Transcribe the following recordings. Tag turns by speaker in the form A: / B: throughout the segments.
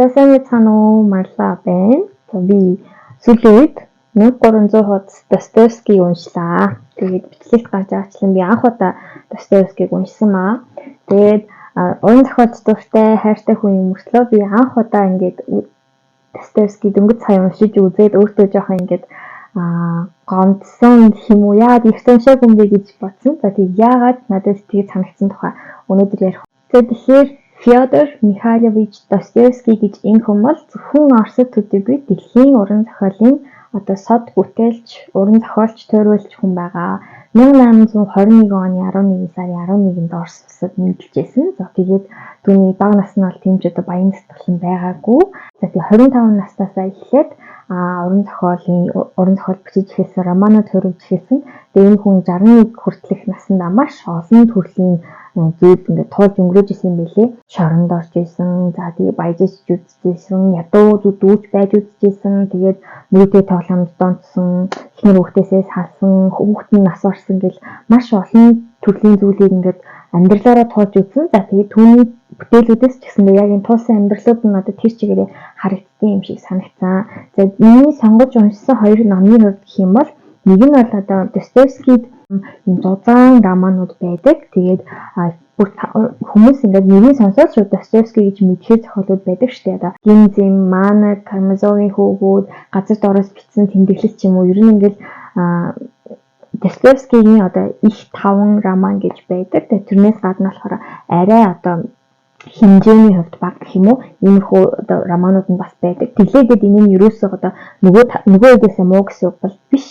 A: За сайн байцгаана уу? Марла байна. Би сүүлийн үед 1300 хуудас Достоевскийг уншлаа. Тэгээд бичлэгт гарч байгаачлан би анх удаа Достоевскийг уншсан маа. Тэгээд уран зохиолч дуртай хайртай хүн юм мөртлөө би анх удаа ингээд Достоевский дөнгөж сая уншиж үзээд өөртөө жоохон ингээд гомдсон юм уу? Яагаад их уншаагүй юм бэ гэж бодсон. За тийм яагаад надад тэгээд санагдсан тухай өнөөдөр ярих. Тэгэхээр Фёдор Михайлович Достоевский гэж энэ хүн бол зөвхөн Оросд төдийгүй дэлхийн уран зохиолын сод бүтээлч, уран зохиолч, тойруулагч хүн байгаа. 1821 оны 11 сарын 11-нд Орос улсад нийлжсэн. За тэгээд түүний бага насны бол тийм ч баян сэтгэлэн байгаагүй. За тэгээд 25 наснасаа эхлээд уран зохиол бичиж эхэлсэн, романууд төрүүлж эхэлсэн. Тэгээд энэ хүн 61 хүртэлх наснд маш олон төрлийн зүйл ингээд туулж өнгөрөөж исэн юм билээ. Шоронд орж исэн, за тэгээд баяжиж үзчихсэн, ядуу зүдүүч байж үзчихсэн, тэгээд мөрөдөө тоглоомд донцсон, ихнэр хүүхдээсээ салсан, хүүхэд нь нас орсон гэл маш олон төрлийн зүйлийг ингээд амьдралаараа туулж үзсэн. За тэгээд түүний бүтээлүүдээс ч гэсэн яг энэ туулсан амьдралууд нь надад тэр чигээрээ харагдсан юм шиг санагцсан. За миний сонгож уншсан хоёр номын хувьд гэх юм бол нэг нь бол Достоевскийд юм зузаан романууд байдаг. Тэгээд хүмүүс ингээд нэрийг сонсоод шүү Достоевский гэж мэдхэр зохиолууд байдаг шүү дээ. Гинзим, Манак, Карамазовын хөвгүүд, газар дороос бичсэн тэмдэглэл ч юм уу. Ер нь ингээд Достоевскийгийн их 5 роман гэж байдаг. Тэгээд тэрнээс гадна болохоор арай хэмжээний хувьд баг гэх юм уу. Иймэрхүү романууд нь бас байдаг. Тэглээгээд энэ нь ерөөсөө нөгөө үгээс муу гэсэн үг бол биш.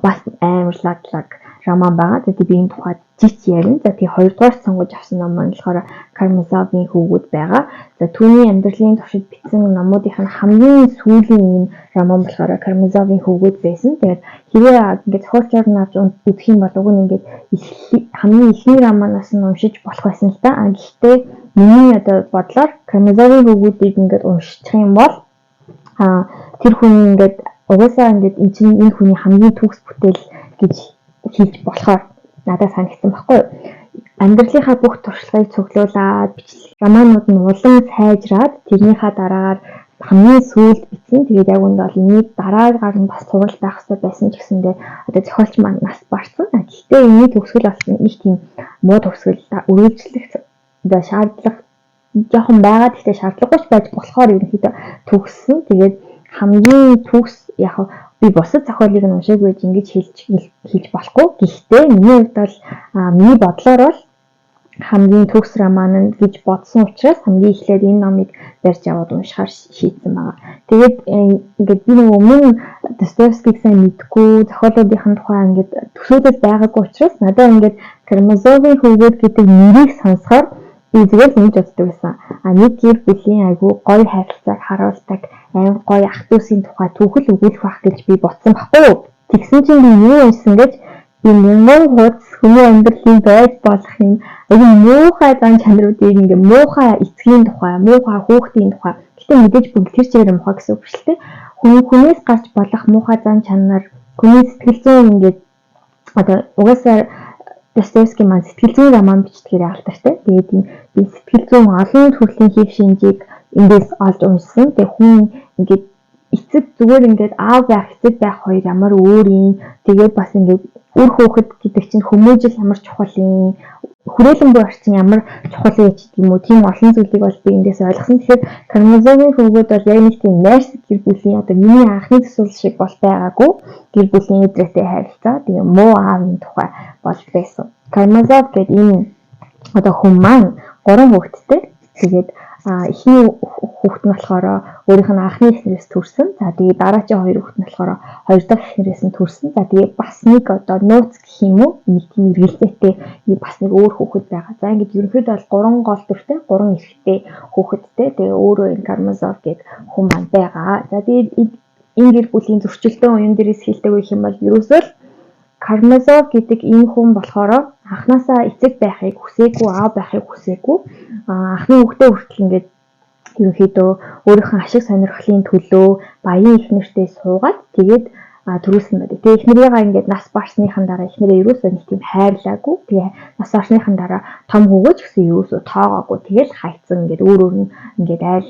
A: Бас амар ладлаг роман байгаа. Тэгээд би энэ тухайд жич ярина. За тийм хоёрдугаар сонгож авсан ном нь болохоор Карамазовын хөвгүүд байгаа. За түүний амьдралын туршид бичсэн номуудын хамгийн сүүлийн роман болохоор Карамазовын хөвгүүд байсан. Тэгээд хэрвээ ингээд зохиолчор нь авч үзэх юм бол уг нь ингээд хамгийн ихний романаас нь уншиж болох байсан л да. Гэхдээ миний бодлоор Карамазовын хөвгүүдийг ингээд уншчих юм бол тэр хүн ингээд угаасаа ингээд энэ хүний хамгийн төгс бүтээл гэж хийж болохоор надад санагдсан байхгүй юу? Амьдралынхаа бүх туршлагыг цуглуулад бичлэг романууд нь улам сайжраад тэрнийхээ дараагаар хамгийн сүүлд бичсэн. Тэгээд яг үндэ бол энийг дараагаар нь бас суралт байх хэрэгтэй байсан ч гэсэндээ зохиолч маань нас барсан. Гэхдээ энэний төгсгөл болсон их тийм муу төгсгөл үргэлжлэх шаардлага жоохон байгаа. Гэхдээ шаардлагагүй ч байж болохоор ерөнхийдөө төгссөн. Тэгээд хамгийн төгс яг би бусад зохиолыг нь уншаагүй гэж ингэж хэлж болохгүй. Гэхдээ миний хувьд бол миний бодлоор бол хамгийн төгс роман гэж бодсон учраас хамгийн эхлээд энэ номыг барьж аваад уншихаар шийдсэн байгаа. Тэгээд ингээд би өмнө Достоевскийг сайн мэдгүй, зохиолуудын тухай ингээд төсөөлөл байгаагүй учраас надад ингээд Карамазовын хөвгүүд гэдэг нэрийг сонсохоор би зүгээр л ингэж боддог байсан. Нэг гэр бүлийн айгүй гоё харилцааг харуулдаг аим гоё ах дүүсийн тухай түүхэл өгүүлэх байх гэж би бодсон байхгүй юу? Тэгсэн чинь би юу уншсан гэж би Монгол хуудас хүний амьдралын байж болох юм айгүй муухай зан чанаруудыг ингээ муухай эцгийн тухай, муухай хүүхдийн тухай. Гэтэ мэдээж бүгд тэр чигээр муухай гэсэн үг шүү дээ. Хүнээс гарч болох муухай зан чанар, хүний сэтгэл зүйн ингээд угаасаа Достоевский маань сэтгэл зүйн роман бичдгээр алдартай. Тэгээд би сэтгэл зүйн олон төрлийн хэв шинжийг эндээс олж уншсан. Тэгээд хүн ингээд эцэг зүгээр ингээд аав байх, эцэг байх хоёр ямар өөр юм. Тэгээд бас ингээд үр хөөхд гэдэг чинь хүмүүжил ямар чухал юм. Хүрээлэн буй орчин ямар чухал юм ч юм уу. Тийм олон зүйлийг бол би эндээс ойлгосон. Тэгэхээр Карамазовын хөвгүүд бол яг нэг тийм найрсаг гэр бүлийн миний анхны төсөөлөл шиг бол байгаагүй. Гэр бүлийн эдрээтэй харилцаа. Тэгээ муу аавын тухай бол байсан. Карамазов гэдэг энэ хүн маань 3 хүүхэдтэй. Тэгээд эхний хүүхэд нь болохоор өөрийнх нь анхны эхнэрээс төрсөн. За тэгээд дараачийн 2 хүүхэд нь болохоор 2 дахь эхнэрээс нь төрсөн. За тэгээд бас нэг нууц гэх юм уу? Нэг тийм эргэлзээтэй бас нэг өөр хүүхэд байгаа. За ингэж ерөнхийдөө бол 3 гол дүртэй, 3 эрэгтэй хүүхэдтэй. Тэгээ өөрөө энэ Карамазов гэдэг хүн маань байгаа. За тэгээд энэ гэр бүлийн зөрчилдөөн уян дээрээс хэлдэг байх юм бол ерөөсөө Карамазов гэдэг энэ хүн болохоор анханасаа эцэг байхыг хүсээгүй, аав байхыг хүсээгүй. Анхны хүүхдээ хүртэл ингээд ерөнхийдөө өөрийнхөө ашиг сонирхлын төлөө баян их нэртэй суугаад тэгээд төрүүлсэн байдаг. Тэгээд эхнэрийгээ ингээд нас барсныхан дараа эхнэрээ ерөөсөө нэг тийм хайрлаагүй. Тэгээд нас барсныхан дараа том хөвгөөч гэсэн ерөөсөө тоогоогүй. Тэгэл хайцсан ингээд өөр нь ингээд айл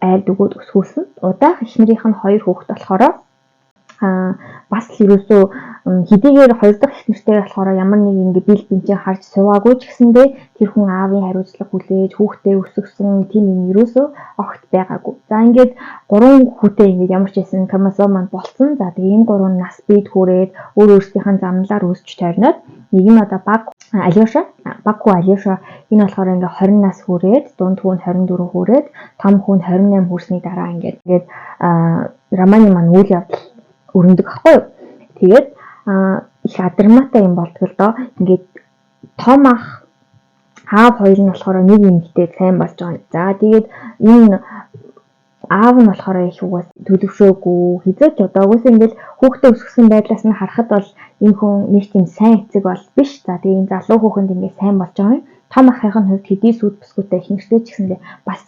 A: айлд өгөөд өсгүүлсэн. Удаах эхнэрийнх нь 2 хүүхэд болохоор бас л ерөөсөө хэдийгээр 2 дахь эхнэртэй болохоор ямар нэг ингэ бил бинчээ харж суваагүй ч гэсэндээ тэр хүн аавын хариуцлага хүлээж хүүхдээ өсгсөн тийм юм ерөөсөө огт байгаагүй. За ингээд 3 хүүтэй ингэ ямар ч байсан хромосом маань болцсон. За тэгээ энэ 3 нас бид хүрээд өөрсдийнх замналаар өсч тойрноод нэг нь одоо Баку Алёша энэ болохоор ингээ 20 нас хүрээд дунд хүн 24 хүрээд том хүн 28 хүрсний дараа ингээд Романы маань үйл явдал өрнөдөг ахгүй юу. Тэгээд их адармаатай юм болтгол доо ингээд том ах аав хоёр нь болохоор нэг эмэгтэй сайн болж байгаа. За тэгээд энэ аав нь болохоор их угаас төлөвшөөгүй хизээч одоогоос ингээд хүүхдээ өсгсөн байдлаас нь харахад бол энэ хүн нэг тийм сайн эцэг бол биш. За тэгээд энэ залуу хүүхэнд ингээд сайн болж байгаа юм. Том ахын хувьд хэдий сүд бүсгүйтэй ихнэртэй ч гэсэндээ бас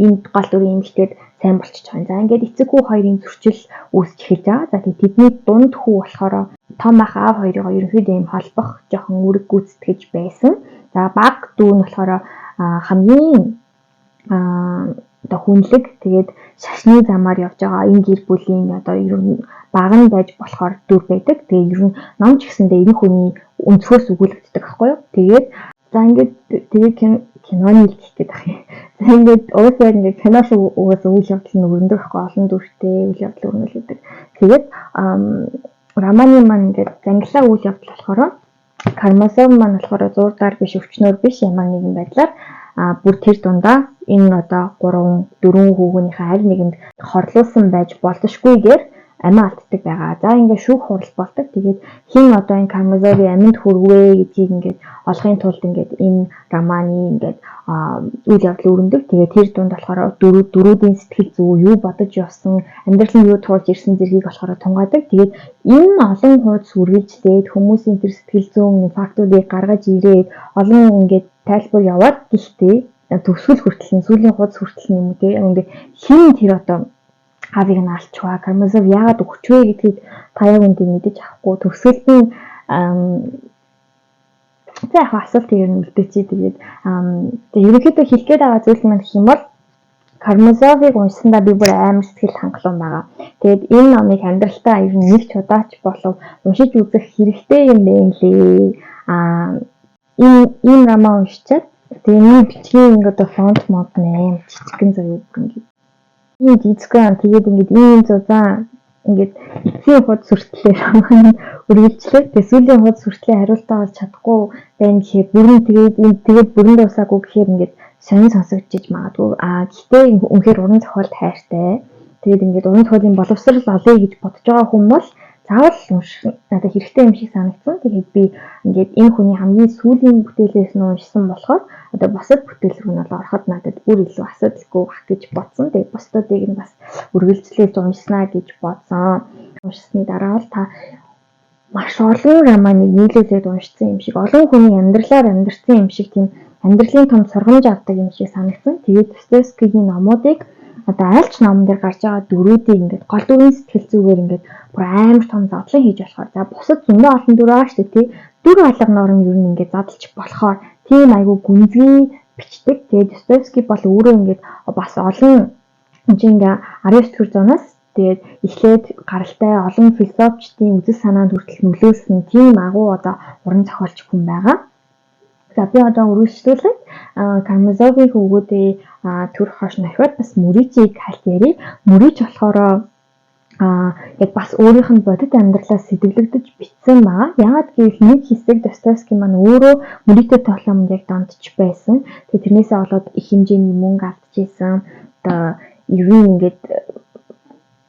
A: энэ гол дүрийн эмэгтэйд сайн болчихж байгаа. За ингээд эцэг хүү хоёрын зөрчил үүсч эхэлж байгаа. За тэгээд тэдний дунд хүү болохоор том ах аав хоёрыг ерөнхийдөө юм холбох жоохон үүрэг гүйцэтгэж байсан. За баг дүү нь болохоор хамгийн одоо хүнлэг тэгээд шашны замаар явж байгаа энэ гэр бүлийн одоо ер нь баг нь байж болохоор дүр байдаг. Тэгээд ер нь ном ч гэсэндээ энэ хүний өнцгөөс өгүүлэгддэг аахгүй юу. Тэгээд за ингээд тэгээд киноны хэлэх гээд ах юм. За ингээд уусаа ингээд кино шиг уусаа үйл явдал нь өрнөдөг аахгүй олон дүртэй үйл явдал өрнөлөдөг. Тэгээд Романы маань ингээд зангилаа үйл явдал болохоор хромосом маань болохоор зургаар биш өвчнөр биш ямар нэгэн байдлаар бүр тэр дундаа энэ одоо 3-4 хүүгийнхээ аль нэгэнд хорлуулсан байж болдошгүйгээр амиа алддаг байгаа. За ингээд шүүх хурал болдог. Тэгээд хин одоо энэ хромосомын аминд хүрвэ гэдгийг ингээд олохын тулд ингээд энэ Романы ингээд үйл явдал өрнөдөг. Тэгээд тэр дунд болохоор дөрүүдийн сэтгэл зүй юу бодож явсан, амьдрал нь юу туулж ирсэн зэргийг болохоор тунгаадаг. Тэгээд энэ олон хуудас үргэлжлээд хүмүүсийн тэр сэтгэл зүйн фактуудыг гаргаж ирээд олон ингээд тайлбар яваад гэхдээ төгсгөл хүртэл сүүлийн хуудас хүртэл юм үү те ингээд хин тэр одоо аавыг нь алчваа хромосом яагаад өгч вэ гэдгийг та яг үндэ мэдэж авахгүй төгсгөлд нь за яг асуулт юм үлдээчээ. Тэгээд ерөнхийдөө хэлгээд байгаа зүйл маань гэх юм бол хромосомыг уншсандаа би бүр амар сэтгэл хангалуун байгаа. Тэгээд энэ номыг амьдралтаа ер нь нэг ч удаач болов уншиж үзэх хэрэгтэй юм байна лээ. Энэ роман уншичаад тэгээд энэ бичгийн ингээд фонт мод нэ жижигхэн заяа ингээд энэ жижигхэн тэгээд ингээд ийм зузаан ингээд эцсийн хуудас хүртлээр роман үргэлжлээ. Тэгээд сүүлийн хуудас хүртлээр хариултаа олж чадахгүй байна гэхээр бүрэн тэгээд бүрэн дуусаагүй гэхээр ингээд сонин сонсогдож магадгүй. Гэхдээ үнэхээр уран зохиолд хайртай. Тэгээд ингээд уран зохиолын боловсрал олъё гэж бодож байгаа хүмүүс заавал унших надад хэрэгтэй юм шиг санагдсан. Тэгээд би ингээд энэ хүний хамгийн сүүлийн бүтээлээс нь уншсан болохоор одоо бусад бүтээл рүү нь ороход надад бүр илүү асуудалгүй бах гэж бодсон. Тэгээд бусдуудыг нь бас үргэлжлүүлж уншснаа гэж бодсон. Уншсны дараа л та маш олон романыг нийлүүлээд уншсан юм шиг, олон хүний амьдралаар амьдарсан юм шиг тийм амьдралын том сургамж авдаг юм шиг санагдсан. Тэгээд Достоевскигийн номуудыг одоо айлч номон дээр гарч байгаа дүрүүдийг ингээд гол дүрийн сэтгэл зүгээр ингээд бүр амар том задлан хийж болохоор за бусад зөндөө олон дүр байгаа шүү дээ тий. Дүр алганаар нь ер нь ингээд задлж болохоор тийм айгүй гүнзгий бичдэг. Тэгээд Достоевский бол өөрөө ингээд бас олон ингээ 19 дэх зуунаас тэгээд эхлээд гаралтай олон философчдын үзэл санаанд хүртэл нөлөөлсөн тийм агуу одоо уран зохиолч хүн байгаа. За би одоо үргэлжлүүлээд Карамазовын хөвгүүдээ төр хойш нохиод бас Муричийг хальт ярив. Мурич болохоор яг бас өөрийнх нь бодит амьдралаас сэтгэлдэж бичсэн байгаа. Яагаад гэвэл нэг хэсэг Достоевский маань өөрөө Муричтэй тоглоомд яг донтч байсан. Тэгээд тэрнээсээ болоод их хэмжээний мөнгө алдчихсан. Одоо ер нь ингээд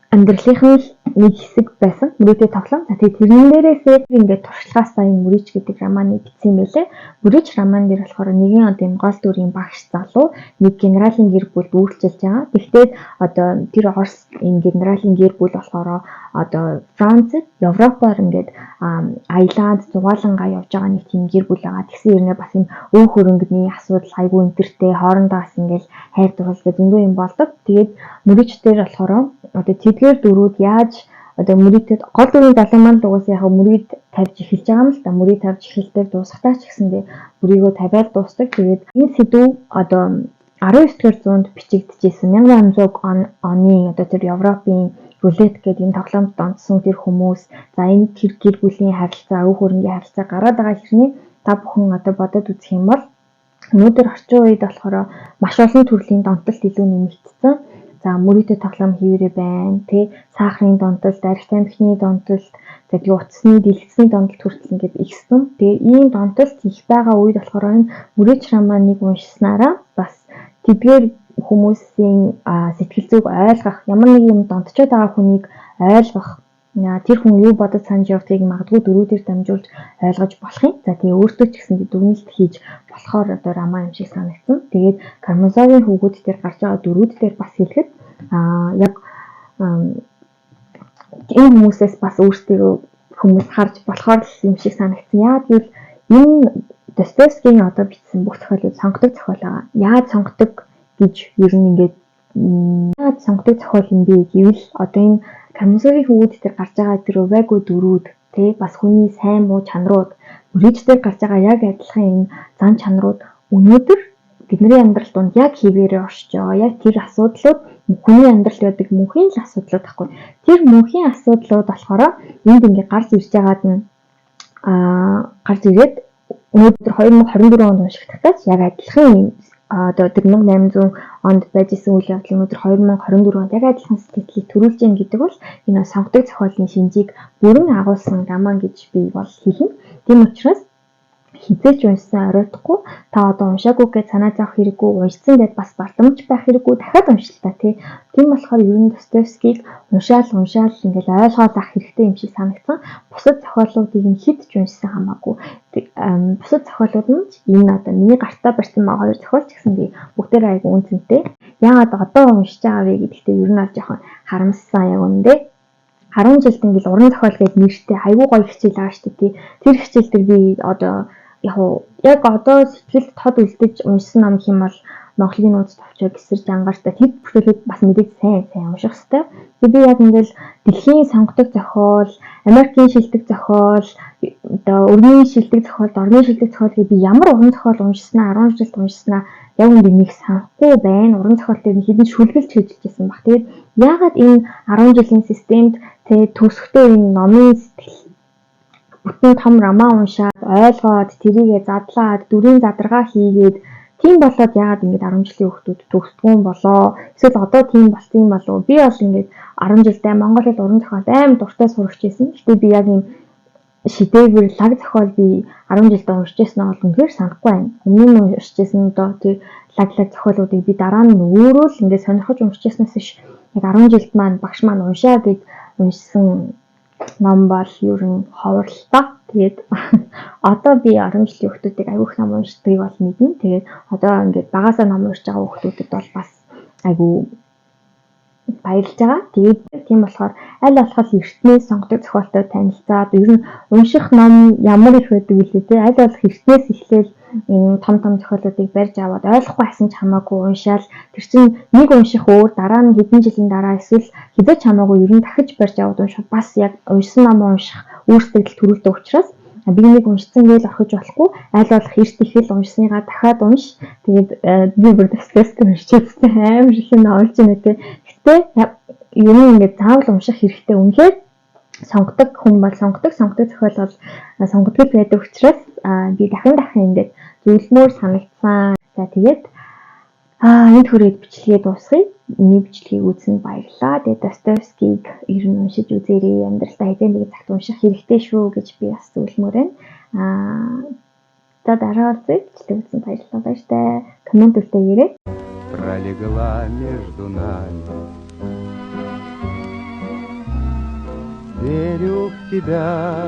A: амьдралынхын нэг хэсэг байсан Муричтэй тоглоом. За тэгээд тэрэн дээрээсээ ингээд туршлагаасаа энэ Мурич гэдэг романыг бичсэн байлээ. Мурич роман дээр болохоор нэгэн одоо юм гол дүрийн багш залуу нэг генералийн гэр бүлд үйлчилж байгаа. Гэхдээ одоо тэр Орос энэ генералийн гэр бүл болохоор одоо Францад, Европоор ингээд аялаад зугаалангаа явж байгаа нэг тийм гэр бүл байгаа. Тэгсэн хэрнээ бас юм өв хөрөнгөний асуудал айгүй энтертэй хоорондоо бас ингээд хайр дурлал зөндөө юм болдог. Тэгээд Мурич дээр болохоор одоо тэдгээр дөрүүд яаж одоо Муричд гол дүрийн залуу маань л угаасаа яг Муричд тавьж эхэлж байгаа юм л да. Муричд тавьж эхэлдэг дуусахтаа ч гэсэндээ бүрийгөө тавиад дуустдаг. Тэгээд энэ сэдв одоо 19-р зуунд бичигдчихсэн 1800 оны одоо тэр Европын рулет гэдэг энэ тоглоомд донтсон тэр хүмүүс за энэ тэр гэр бүлийн харилцаа, өв хөрөнгийн харилцаа гараад байгаа хэрний та бүхэн одоо бодоод үзэх юм бол өнөөдөр орчин үед болохоор маш олон төрлийн донтолт илүү нэмэгдсэн. За мөрөөдө тоглоом хийвэрэ байна. Тэ сахарын донтолт, арх тамхины донтолт, тэгээ утасны, дэлгэцний донтолт хүртэл ингээд ихсэн. Тэгээ ийм донтолт их байгаа үед болохоор энэ мөрөөж романыг уншсанараа бас тэдгээр хүмүүсийн сэтгэл зүг ойлгох, ямар нэг юм донтчод байгаа хүнийг ойлгох, тэр хүн юу бодож санаж явдгийг магадгүй дөрүүдээр дамжуулж ойлгож болох юм. За тэгээ өөртөө ч гэсэн дүгнэлт хийж болохоор одоо роман юм шиг санагдсан. Тэгээд Карамазовын хүүгүүд дээр гарч байгаа дөрүүд дээр бас хэлэхэд яг энэ хүмүүсээс бас өөрсдөө хүмүүс харж болохоор юм шиг санагдсан. Яагаад гэвэл энэ Достоевскийн одоо бичсэн бүх зохиолууд сонгодог зохиол байгаа. Яаж сонгодог гэж ер нь ингээд яаж сонгодог зохиол юм бэ гэвэл одоо энэ Карамазовын хүүгүүд дээр гарч байгаа тэр өвэго дөрүүд тий бас хүний сайн муу чанарууд мөрөөж дээр гарч байгаа яг адилхан энэ зан чанарууд өнөөдөр бидний амьдрал донд яг хэвээрээ оршиж байгаа. Яг тэр асуудлууд хүний амьдралд байдаг мөнхийн л асуудлууд байхгүй. Тэр мөнхийн асуудлууд болохоор энд ингээд гарч ирж байгаад нь гарч ирээд өнөөдөр 2024 онд уншигдахтаа яг адилхан юм одоо 1800 онд байж исэн үйл явдал өнөөдөр 2024 онд яг адилхан сэтгэлийг төрүүлж гин гэдэг бол энэ сонгодог зохиолын шинжийг бүрэн агуулсан роман гэж би бол хэлнэ. Тийм учраас хизээч уншсан оройтхгүй та одоо уншаагүй гэж санаа зовох хэрэггүй, уншсан гэдээ бас бардамж байх хэрэггүй, дахиад уншилтаа тий. Тийм болохоор ер нь Достоевскийг уншаал ингээл ойлгоод авах хэрэгтэй юм шиг санагдсан. Бусад зохиолуудыг нь хэд ч уншсан хамаагүй. Бусад зохиолууд нь энэ одоо миний гартаа барьсан маа хоёр зохиол ч гэсэн би бүгдээр айгу үнцэнтэй. Яагаад одоо уншиж байгаа вэ гэдэгтээ ер нь аль жоохон харамссан яг үндэ. 10 жилд ингээл уран зохиол гэдэг нэртэй айгу гоё хичээл байгаа шүү дээ. Тэр хичээл дээр би одоо яг одоо сэтгэлд тод үлдэж уншсан ном хэм бол Монголын нууц товчоо гисэрж ангаартаа тэд бүхэлд бас мэдээж сайн унших хэрэгтэй. Тэгээ би яг ингээл дэлхийн сонгодог зохиол, Америкийн шилдэг зохиол, одоо өргөний шилдэг зохиол, орны шилдэг зохиол gibi би ямар уран зохиол уншснаа 10 жилд уншснаа яг үндэ нэг санахгүй байна. Уран зохиол дээр хэдэн шүлгэлж хэвжилжсэн баг. Тэгээд яагаад энэ 10 жилийн системд тэгээ төсөвтэй энэ номын сэтгэл бүтэн том роман уншаад ойлгоод тэрийгэ задлаад дүрийн задаргаа хийгээд тийм болоод яагаад ингэж 10 жилийн хүүхдүүд төгсдгөө болоо. Эсвэл одоо тийм болсон юм болов. Би бол ингэж 10 жилдээ Монгол хэл уран зохиол аим дуртай сурагч байсан. Гэтэ би яг юм шидэвэр лаг зохиол би 10 жилдээ уншижсэн бол үнэхээр санахгүй байна. Өмнө нь уншижсэн одоо тий лаг зохиолуудыг би дараа нь өөрөө л ингэ сонирхож уншижсэнээс биш яг 10 жилд маань багш маань уншаа гэж уншсан ном бол ер нь ховрлоо. Тэгээд одоо би 10 жилийн хүүхдүүдийг аягүй их ном уншдгийг бол мэднэ. Тэгээд одоо ингээд багасаа ном уншиж байгаа хүүхдүүдэд бол бас аягүй баярлж байгаа. Тэгээд тийм болохоор аль болох эртнээс сонгодог зохиолтой танилцаад ер нь унших ном ямар их байдаг вэ те аль болох эртнээс эхлээл энэ том зохиолуудыг барьж аваад ойлгохгүй хасан ч хамаагүй уншаал тэр чинь нэг унших өөр дараа нь хэдэн жилийн дараа эсвэл хэдэж хамаагүй ер нь дахиж барьж аваад унших бас яг уншсан ном унших өөрсдөө төрүүлдэг учраас би нэг уншсан гэж орхиж болохгүй аль болох эрт ихэл уншсныгаа дахиад унш тэгээд би бүр Достоевский уншчихсан амар их юм олж байна те гэхдээ ер нь ингээд заавал унших хэрэгтэй үнэхээр сонгодог хүн бол сонгодог зохиол бол сонгодог байдаг учраас би дахин ингээд зөвлөмөр санагдсан. За тэгээд энэ хүрээд бичлэгээ дуусгая. Миний бичлэгийг үзсэнд баярлалаа. Тэгээд Достоевскийг ер нь уншиж үзээрэй. Амьдралдаа хэдэн нэг цагт унших хэрэгтэй шүү гэж би бас зөвлөмөр байна. За дараа үзье. Бичлэг үзсэнд баярлалаа. Баяртай. Коммент үлдээгээрэй.
B: Пролегла между нами. Верю в тебя.